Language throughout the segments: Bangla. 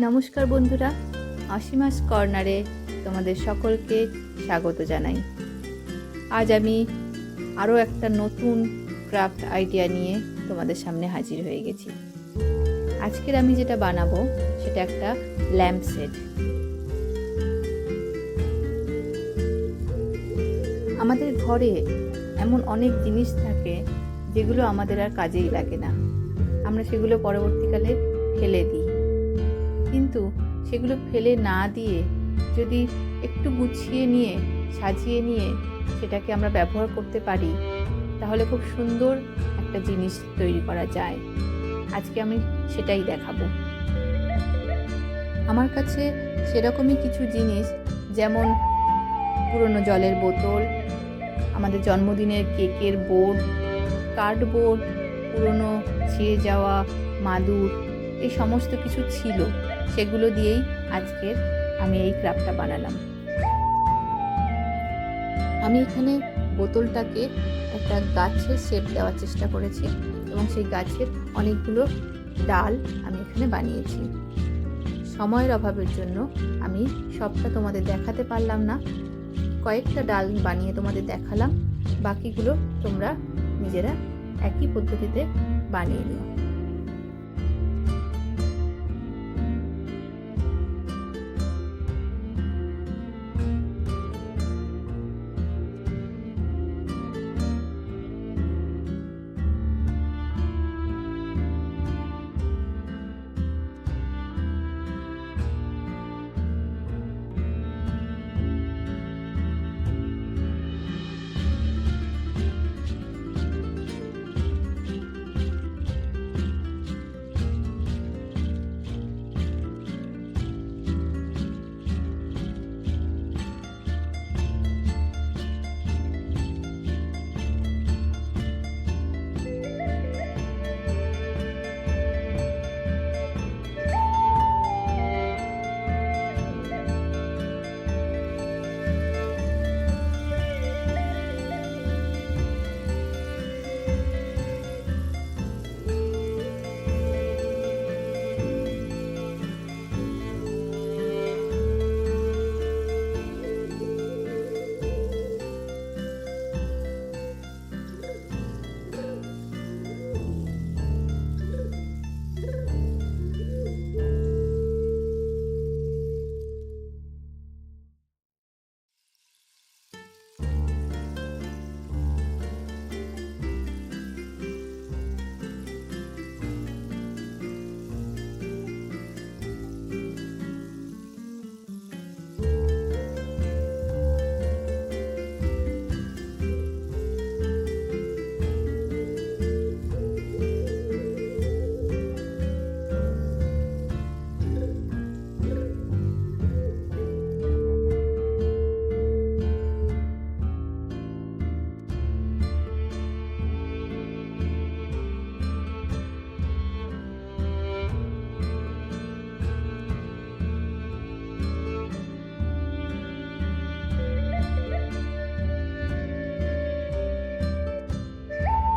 নমস্কার বন্ধুরা, অসীমাস কর্নারে তোমাদের সকলকে স্বাগত জানাই। আজ আমি আরও একটা নতুন ক্রাফট আইডিয়া নিয়ে তোমাদের সামনে হাজির হয়ে গেছি। আজকের আমি যেটা বানাবো সেটা একটা ল্যাম্প সেট। আমাদের ঘরে এমন অনেক জিনিস থাকে যেগুলো আমাদের আর কাজেই লাগে না, আমরা সেগুলো পরবর্তীকালে ফেলে দিই। কিন্তু সেগুলো ফেলে না দিয়ে যদি একটু গুছিয়ে নিয়ে সাজিয়ে নিয়ে সেটাকে আমরা ব্যবহার করতে পারি, তাহলে খুব সুন্দর একটা জিনিস তৈরি করা যায়। আজকে আমি সেটাই দেখাবো। আমার কাছে সেরকমই কিছু জিনিস, যেমন পুরনো জলের বোতল, আমাদের জন্মদিনের কেকের বোর্ড, কার্ডবোর্ড, পুরনো ছিঁড়ে যাওয়া মাদুর, এই সমস্ত কিছু ছিল। সেগুলো দিয়েই আজকের আমি এই ক্রাফটটা বানালাম। আমি এখানে বোতলটাকে একটা গাছের শেপ দেওয়ার চেষ্টা করেছি এবং সেই গাছের অনেকগুলো ডাল আমি এখানে বানিয়েছি। সময়ের অভাবের জন্য আমি সবটা তোমাদের দেখাতে পারলাম না, কয়েকটা ডাল বানিয়ে তোমাদের দেখালাম। বাকিগুলো তোমরা নিজেরা একই পদ্ধতিতে বানিয়ে নিও।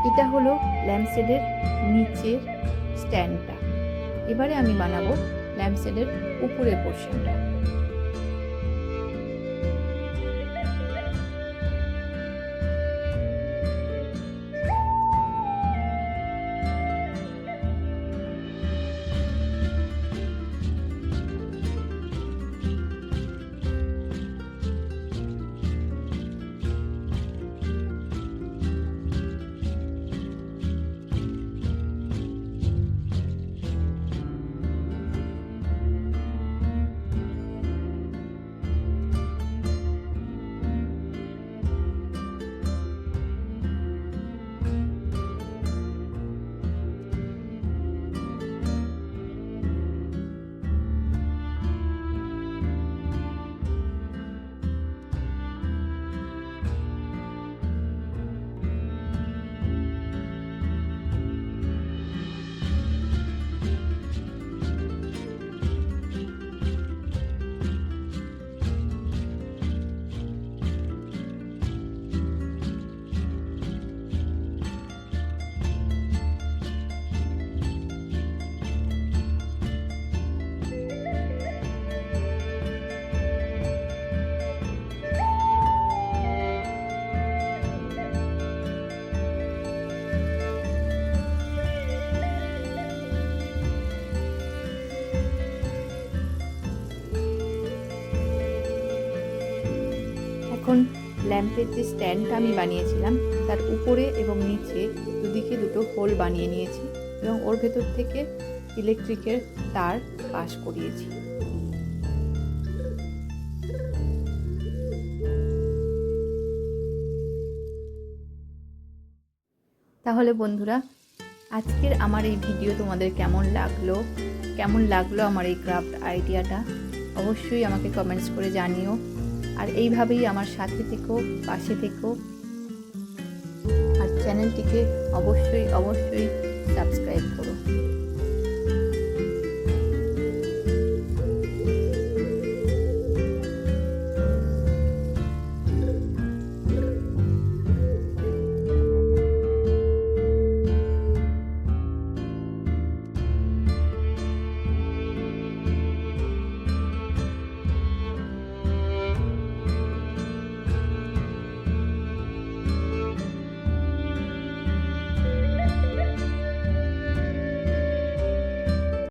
এটা হলো ল্যাম্পশেডের নিচের স্ট্যান্ডটা। এবারে আমি বানাবো ল্যাম্পশেডের উপরের পোর্শনটা। এখন ল্যাম্পের যে স্ট্যান্ডটা আমি বানিয়েছিলাম তার উপরে এবং নিচে দুদিকে দুটো হোল বানিয়ে নিয়েছি এবং ওর ভেতর থেকে ইলেকট্রিকের তার পাস করিয়েছি। তাহলে বন্ধুরা, আজকের আমার এই ভিডিও তোমাদের কেমন লাগলো আমার এই ক্রাফট আইডিয়াটা অবশ্যই আমাকে কমেন্টস করে জানিও। আর এইভাবেই আমার সাথে থেকো, পাশে থেকো, আর চ্যানেলটিকে অবশ্যই সাবস্ক্রাইব করো।